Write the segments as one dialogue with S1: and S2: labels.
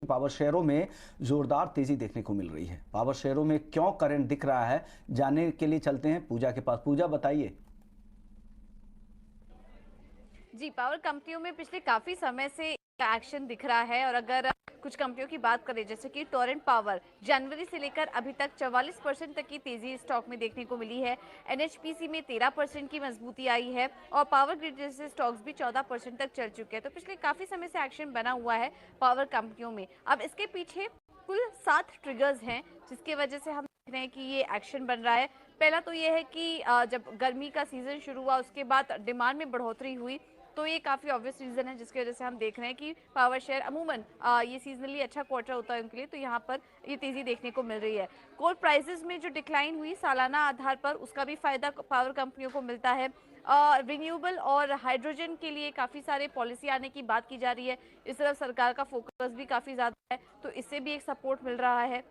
S1: Power शेयरों में जोरदार तेजी देखने को मिल रही है। पावर शेयरों में क्यों करंट दिख रहा है, जानने के लिए चलते हैं पूजा के पास। पूजा, बताइए।
S2: जी, पावर कंपनियों में पिछले काफ़ी समय से एक्शन दिख रहा है। और अगर कुछ कंपनियों की बात करें जैसे कि टोरेंट पावर, जनवरी से लेकर अभी तक 44% तक की तेजी स्टॉक में देखने को मिली है। एनएचपीसी में 13% की मजबूती आई है और पावर ग्रिड जैसे स्टॉक्स भी 14% तक चल चुके हैं। तो पिछले काफ़ी समय से एक्शन बना हुआ है पावर कंपनियों में। अब इसके पीछे कुल 7 ट्रिगर्स हैं जिसकी वजह से हम देख रहे हैं कि ये एक्शन बन रहा है। पहला तो ये है कि जब गर्मी का सीजन शुरू हुआ उसके बाद डिमांड में बढ़ोतरी हुई, तो ये काफ़ी ऑब्वियस रीज़न है जिसकी वजह से हम देख रहे हैं कि पावर शेयर अमूमन ये सीजनली अच्छा क्वार्टर होता है उनके लिए, तो यहाँ पर ये तेज़ी देखने को मिल रही है। कोल प्राइसेस में जो डिक्लाइन हुई सालाना आधार पर, उसका भी फायदा पावर कंपनियों को मिलता है। रिन्यूएबल और हाइड्रोजन के लिए काफ़ी सारे पॉलिसी आने की बात की जा रही है। इस तरफ सरकार का फोकस भी काफ़ी ज़्यादा है, तो इससे भी एक सपोर्ट मिल रहा है।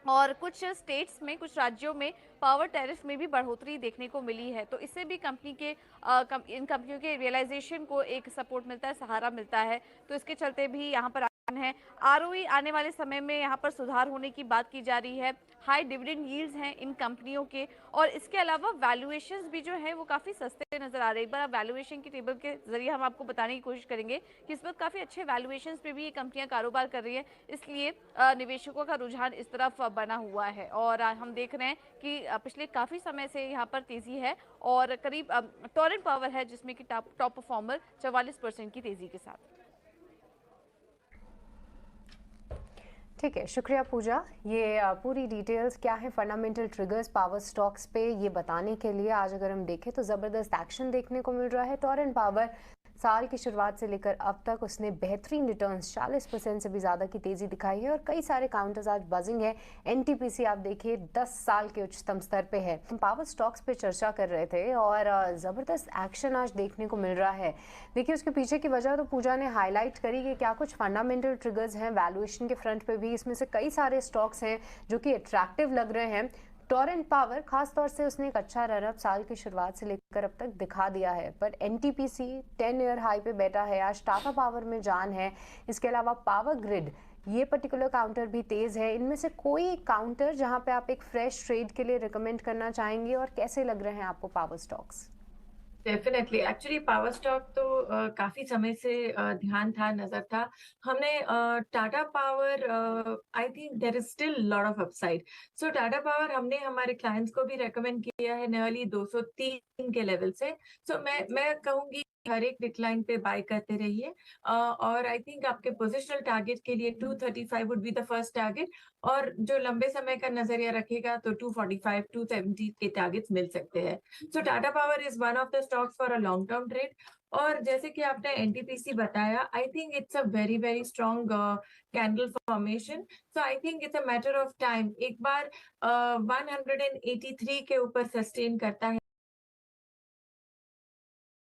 S2: और कुछ स्टेट्स में, कुछ राज्यों में पावर टैरिफ में भी बढ़ोतरी देखने को मिली है, तो इससे भी कंपनी के इन कंपनियों के रियलाइजेशन को एक सपोर्ट मिलता है, सहारा मिलता है। तो इसके चलते भी यहाँ पर है। आरओई आने वाले समय में यहाँ पर सुधार होने की बात की जा रही है। हाई डिविडेंड यील्ड्स हैं इन कंपनियों के, और इसके अलावा वैल्यूएशंस भी जो है वो काफ़ी सस्ते नजर आ रहे हैं। एक बार आप वैल्यूएशन की टेबल के जरिए हम आपको बताने की कोशिश करेंगे कि इस वक्त काफ़ी अच्छे वैल्यूएशंस पे भी ये कंपनियां कारोबार कर रही है, इसलिए निवेशकों का रुझान इस तरफ बना हुआ है। और हम देख रहे हैं कि पिछले काफ़ी समय से यहाँ पर तेज़ी है और करीब टोरेंट पावर है जिसमें कि टॉप परफॉर्मर 44% की तेज़ी के साथ।
S3: ठीक है, शुक्रिया पूजा। ये पूरी डिटेल्स क्या है फंडामेंटल ट्रिगर्स पावर स्टॉक्स पे, ये बताने के लिए आज अगर हम देखें तो ज़बरदस्त एक्शन देखने को मिल रहा है। टोरेंट पावर साल की शुरुआत से लेकर अब तक उसने बेहतरीन रिटर्न्स 40% से भी ज़्यादा की तेज़ी दिखाई है और कई सारे काउंटर्स आज बजिंग है। एनटीपीसी आप देखिए 10 साल के उच्चतम स्तर पे है। हम पावर स्टॉक्स पे चर्चा कर रहे थे और ज़बरदस्त एक्शन आज देखने को मिल रहा है। देखिए उसके पीछे की वजह तो पूजा ने हाईलाइट करी कि क्या कुछ फंडामेंटल ट्रिगर्स हैं वैल्यूएशन के फ्रंट पे भी। इसमें से कई सारे स्टॉक्स हैं जो कि अट्रैक्टिव लग रहे हैं। टोरेंट पावर खास तौर से उसने एक अच्छा रनअप साल की शुरुआत से लेकर अब तक दिखा दिया है, पर एनटीपीसी 10 ईयर हाई पे बैठा है। आज टाटा पावर में जान है। इसके अलावा पावर ग्रिड ये पर्टिकुलर काउंटर भी तेज है। इनमें से कोई काउंटर जहां पे आप एक फ्रेश ट्रेड के लिए रिकमेंड करना चाहेंगे और कैसे लग रहे हैं आपको power stocks?
S4: Definitely actually power stock तो काफी समय से ध्यान था, नजर था। हमने Tata power, I think there is still lot of upside. So Tata power हमने हमारे क्लाइंट्स को भी रेकमेंड किया है नियरली 203 के लेवल से। सो मैं कहूंगी हर एक डिक्लाइन पे बाय करते रहिए। और आई थिंक आपके पोजिशनल टारगेट के लिए 235 would be the first target, और जो लंबे समय का नजरिया रखेगा तो 245 270 के टारगेट्स मिल सकते हैं। So Tata power is one of the stocks for a long term trade. और जैसे कि आपने एनटीपीसी बताया, I think it's a very very strong candle formation. So I think it's a matter of time, एक बार 183 के ऊपर सस्टेन करता है